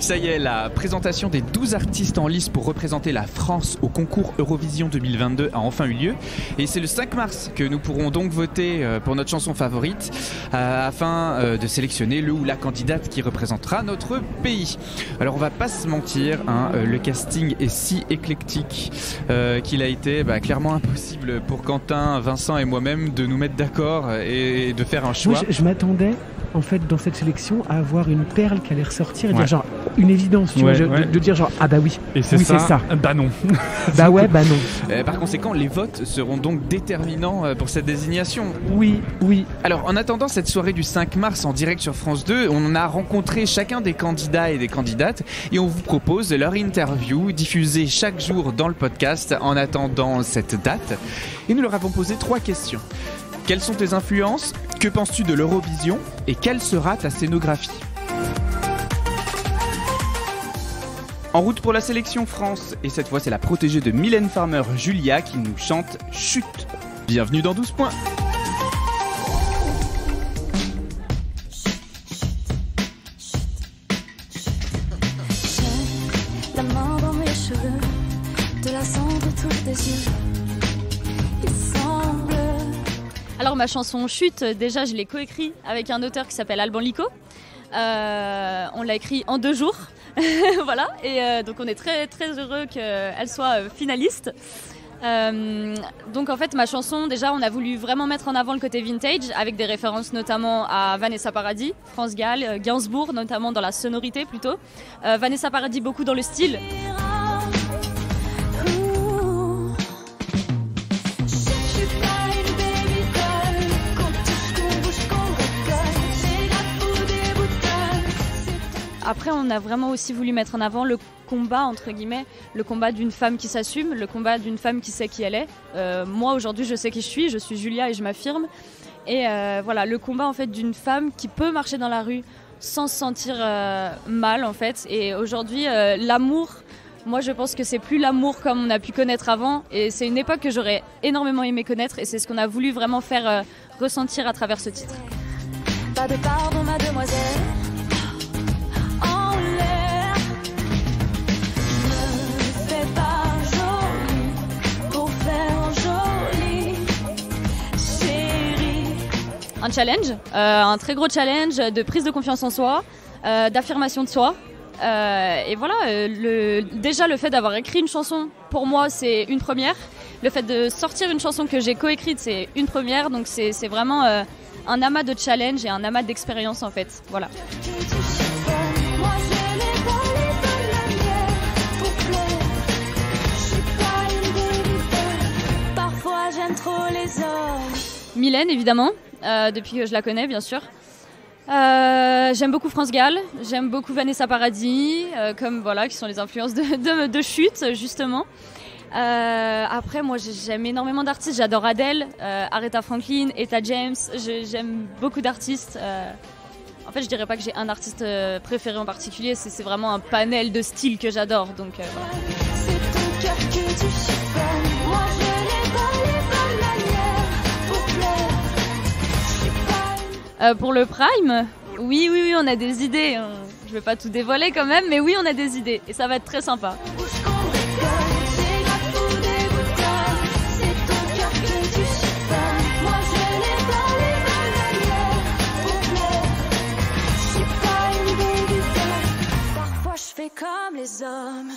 Ça y est, la présentation des 12 artistes en lice pour représenter la France au concours Eurovision 2022 a enfin eu lieu. Et c'est le 5 mars que nous pourrons donc voter pour notre chanson favorite afin de sélectionner le ou la candidate qui représentera notre pays. Alors on va pas se mentir, le casting est si éclectique qu'il a été clairement impossible pour Quentin, Vincent et moi-même de nous mettre d'accord et de faire un choix. Moi, je m'attendais en fait dans cette sélection à avoir une perle qui allait ressortir et dire genre une évidence, tu vois, de dire genre ah bah oui, et c'est ça. Bah non. Bah ouais, bah non. Par conséquent, les votes seront donc déterminants pour cette désignation. Oui. Alors en attendant cette soirée du 5 mars en direct sur France 2, on a rencontré chacun des candidats et des candidates et on vous propose leur interview diffusée chaque jour dans le podcast en attendant cette date. Et nous leur avons posé 3 questions. Quelles sont tes influences? Que penses-tu de l'Eurovision? Et quelle sera ta scénographie? En route pour la sélection France, et cette fois c'est la protégée de Mylène Farmer, Julia, qui nous chante Chute. Bienvenue dans 12 points. J'ai la main dans mes cheveux, de la cendre autour des yeux. Alors ma chanson Chute, déjà je l'ai coécrit avec un auteur qui s'appelle Alban Lico. On l'a écrit en 2 jours. Voilà, et donc on est très très heureux qu'elle soit finaliste. Donc en fait ma chanson, déjà on a voulu vraiment mettre en avant le côté vintage avec des références notamment à Vanessa Paradis, France Gall, Gainsbourg notamment dans la sonorité plutôt. Vanessa Paradis beaucoup dans le style. Après, on a vraiment aussi voulu mettre en avant le combat, entre guillemets, le combat d'une femme qui s'assume, le combat d'une femme qui sait qui elle est. Moi, aujourd'hui, je sais qui je suis Julia et je m'affirme. Et voilà, le combat, en fait, d'une femme qui peut marcher dans la rue sans se sentir mal, en fait. Et aujourd'hui, l'amour, moi, je pense que c'est plus l'amour comme on a pu connaître avant. Et c'est une époque que j'aurais énormément aimé connaître. Et c'est ce qu'on a voulu vraiment faire ressentir à travers ce titre. Pas de pardon, mademoiselle. Un challenge, un très gros challenge de prise de confiance en soi, d'affirmation de soi. Et voilà, déjà le fait d'avoir écrit une chanson, pour moi c'est une première. Le fait de sortir une chanson que j'ai coécrite, c'est une première. Donc c'est vraiment un amas de challenge et un amas d'expérience en fait. Voilà. Parfois j'aime trop les hommes. Mylène évidemment. Depuis que je la connais, bien sûr. J'aime beaucoup France Gall, j'aime beaucoup Vanessa Paradis, comme voilà, qui sont les influences de Chute, justement. Après, moi, j'aime énormément d'artistes. J'adore Adele, Aretha Franklin, Etta James. J'aime beaucoup d'artistes. En fait, je dirais pas que j'ai un artiste préféré en particulier. C'est vraiment un panel de styles que j'adore. Donc, voilà. C'est ton cœur que tu chiffonnes. Moi, je l'ai pas les bonnes manières pour plaire. Pour le Prime, oui, on a des idées. Je vais pas tout dévoiler quand même, mais oui, on a des idées. Et ça va être très sympa. Parfois je fais comme les hommes.